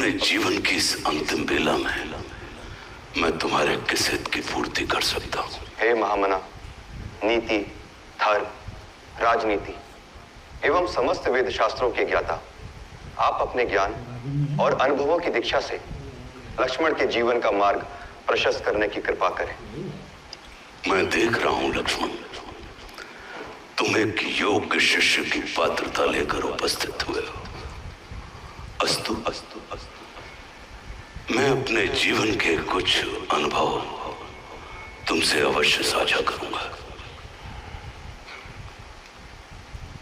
अपने जीवन की इस अंतिम बेला में मैं तुम्हारे किस हित की पूर्ति कर सकता हूँ? हे महामना, नीति, धर्म, राजनीति एवं समस्त वेद शास्त्रों के ज्ञाता, आप अपने ज्ञान और अनुभवों की दीक्षा से लक्ष्मण के जीवन का मार्ग प्रशस्त करने की कृपा करें। मैं देख रहा हूं लक्ष्मण, तुम एक योग्य शिष्य की पात्रता लेकर उपस्थित हुए हो। अस्तु अस्तु अस्तु, मैं अपने जीवन के कुछ अनुभव तुमसे अवश्य साझा करूंगा।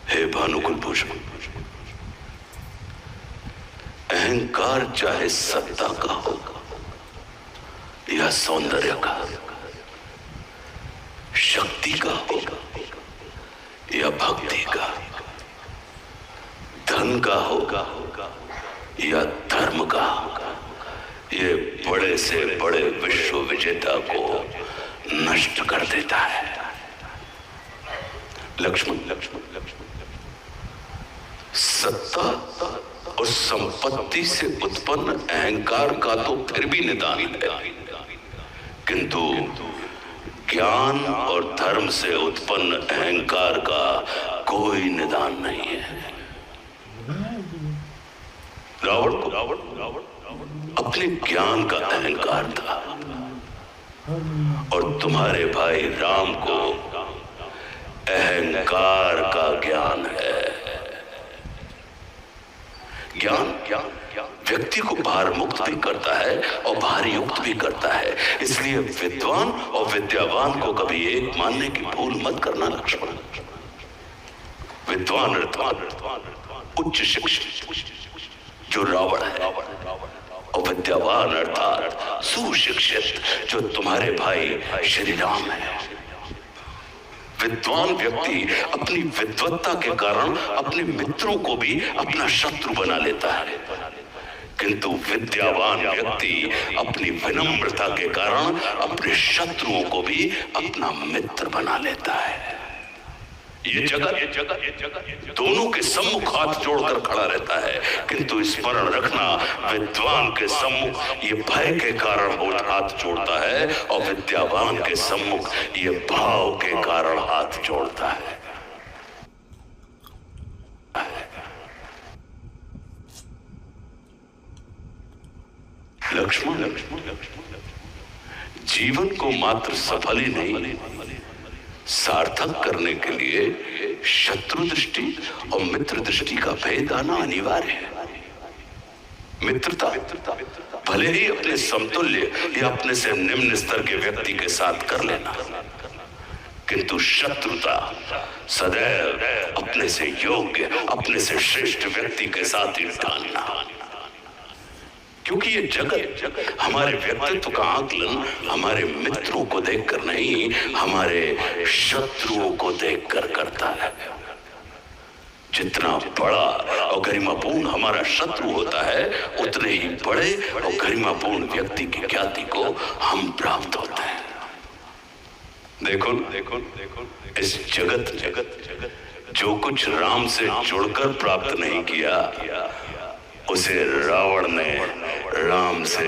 हे भानुकुल भूषण, अहंकार चाहे सत्ता का हो या सौंदर्य का, शक्ति का हो या भक्ति का, धन का होगा या धर्म का, ये बड़े से बड़े विश्व विजेता को नष्ट कर देता है। लक्ष्मण, सत्ता और संपत्ति से उत्पन्न अहंकार का तो फिर भी निदान है, किंतु ज्ञान और धर्म से उत्पन्न अहंकार का कोई निदान नहीं है। रावण को अपने ज्ञान का अहंकार था और तुम्हारे भाई राम को अहंकार का ज्ञान है। ज्ञान व्यक्ति को भार मुक्त भी करता है और भार युक्त भी करता है, इसलिए विद्वान और विद्यावान को कभी एक मानने की भूल मत करना लक्ष्मण। विद्वान अर्थात उच्च शिक्षित जो रावण है, और विद्यावान अर्थात सुशिक्षित जो तुम्हारे भाई श्री राम है। विद्वान व्यक्ति अपनी विद्वत्ता के कारण अपने मित्रों को भी अपना शत्रु बना लेता है, किंतु विद्यावान व्यक्ति अपनी विनम्रता के कारण अपने शत्रुओं को भी अपना मित्र बना लेता है। ये जगत दोनों के सम्मुख हाथ जोड़कर खड़ा रहता है, किंतु स्मरण रखना, विद्वान के सम्मुख ये भय के कारण हाथ जोड़ता है और विद्यावान के सम्मुख ये भाव के कारण हाथ जोड़ता है। लक्ष्मण, जीवन को मात्र सफल ही नहीं, सार्थक करने के लिए शत्रु दृष्टि और मित्र दृष्टि का भेद आना अनिवार्य है। मित्रता भले ही अपने समतुल्य या अपने से निम्न स्तर के व्यक्ति के साथ कर लेना, किंतु शत्रुता सदैव अपने से योग्य, अपने से श्रेष्ठ व्यक्ति के साथ ही ठानना, क्योंकि ये जगत हमारे व्यक्तित्व का आकलन हमारे मित्रों को देखकर नहीं, हमारे शत्रुओं को देखकर करता है। जितना बड़ा और गरिमापूर्ण हमारा शत्रु होता है, उतने ही बड़े और गरिमापूर्ण व्यक्ति की ख्याति को हम प्राप्त होते हैं। देखो इस जगत जो कुछ राम से जुड़कर प्राप्त नहीं किया, उसे रावण ने राम से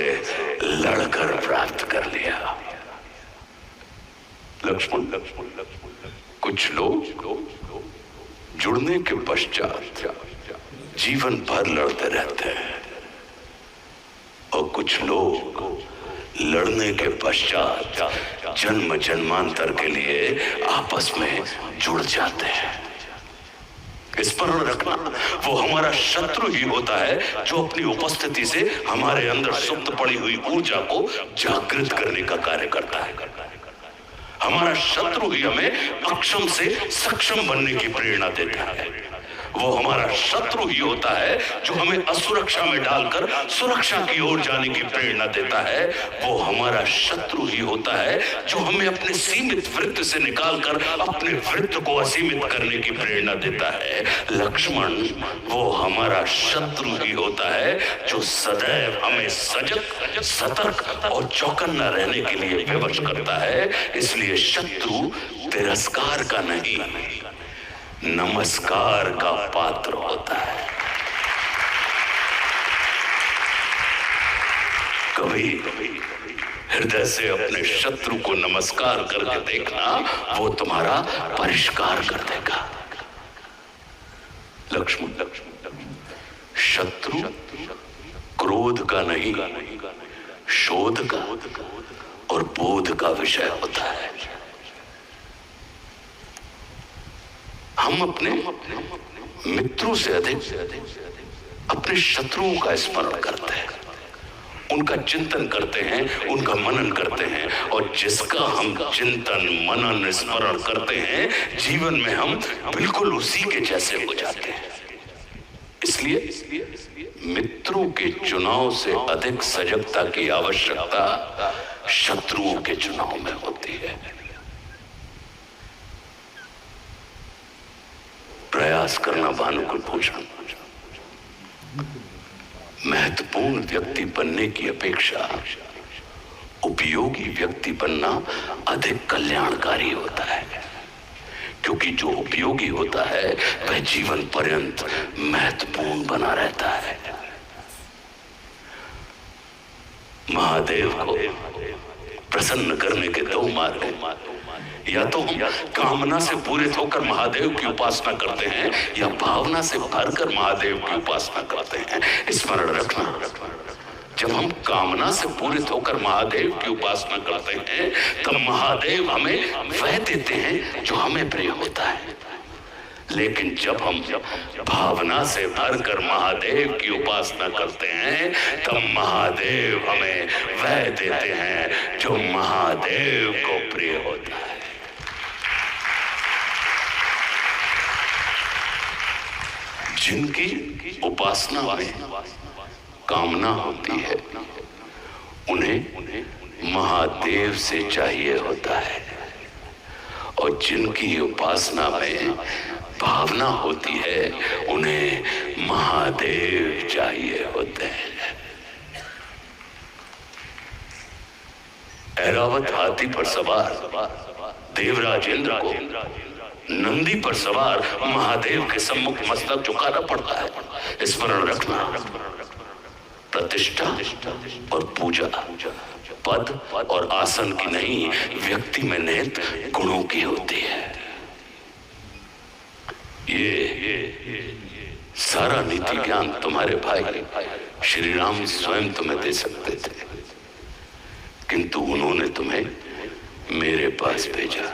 लड़कर प्राप्त कर लिया। लक्ष्मण, कुछ लोग जुड़ने के पश्चात जीवन भर लड़ते रहते हैं और कुछ लोग लड़ने के पश्चात जन्म जन्मांतर के लिए आपस में जुड़ जाते हैं। स्मरण रखना, वो हमारा शत्रु ही होता है जो अपनी उपस्थिति से हमारे अंदर सुप्त पड़ी हुई ऊर्जा को जागृत करने का कार्य करता है। हमारा शत्रु ही हमें अक्षम से सक्षम बनने की प्रेरणा देता है। वो हमारा शत्रु ही होता है जो हमें असुरक्षा में डालकर सुरक्षा की ओर जाने की प्रेरणा देता है। वो हमारा शत्रु ही होता है जो हमें अपने सीमित वृत्त से निकालकर अपने वृत्त को असीमित करने की प्रेरणा देता है। लक्ष्मण, वो हमारा शत्रु ही होता है जो सदैव हमें सजग, सतर्क और चौकन्ना रहने के लिए विवश करता है। इसलिए शत्रु तिरस्कार का नहीं, नमस्कार का पात्र होता है। कभी हृदय से अपने शत्रु को नमस्कार करके देखना, वो तुम्हारा परिष्कार कर देगा। लक्ष्मण, शत्रु क्रोध का नहीं, शोध का और बोध का विषय होता है। हम अपने मित्रों से अधिक अपने शत्रुओं का स्मरण करते हैं, उनका चिंतन करते हैं, उनका मनन करते हैं, और जिसका हम चिंतन मनन स्मरण करते हैं, जीवन में हम बिल्कुल उसी के जैसे हो जाते हैं। इसलिए मित्रों के चुनाव से अधिक सजगता की आवश्यकता शत्रुओं के चुनाव में होती है। प्रयास करना भानुकुल भूषण, महत्वपूर्ण व्यक्ति बनने की अपेक्षा उपयोगी व्यक्ति बनना अधिक कल्याणकारी होता है, क्योंकि जो उपयोगी होता है वह जीवन पर्यंत महत्वपूर्ण बना रहता है। महादेव को प्रसन्न करने के दो मार्ग हैं, या तो हम कामना से पूरित होकर महादेव की उपासना करते हैं, या भावना से भरकर महादेव की उपासना करते हैं। स्मरण रखना, जब हम कामना से पूरित होकर महादेव की उपासना करते हैं, तब महादेव हमें वह देते हैं जो हमें प्रिय होता है। लेकिन जब हम भावना से भरकर महादेव की उपासना करते हैं, तब महादेव हमें वह देते हैं जो महादेव को प्रिय होता है। जिनकी उपासना में कामना होती है, उन्हें महादेव से चाहिए होता है, और जिनकी उपासना में भावना होती है, उन्हें महादेव चाहिए होते हैं। ऐरावत हाथी पर सवार देवराज इंद्र को नंदी पर सवार महादेव के सम्मुख मस्तक झुकाना पड़ता है। स्मरण रखना, प्रतिष्ठा और पूजा पद और आसन की नहीं, व्यक्ति में निहित गुणों की होती है। ये सारा नीति ज्ञान तुम्हारे भाई श्री राम स्वयं तुम्हें दे सकते थे, किंतु उन्होंने तुम्हें मेरे पास भेजा।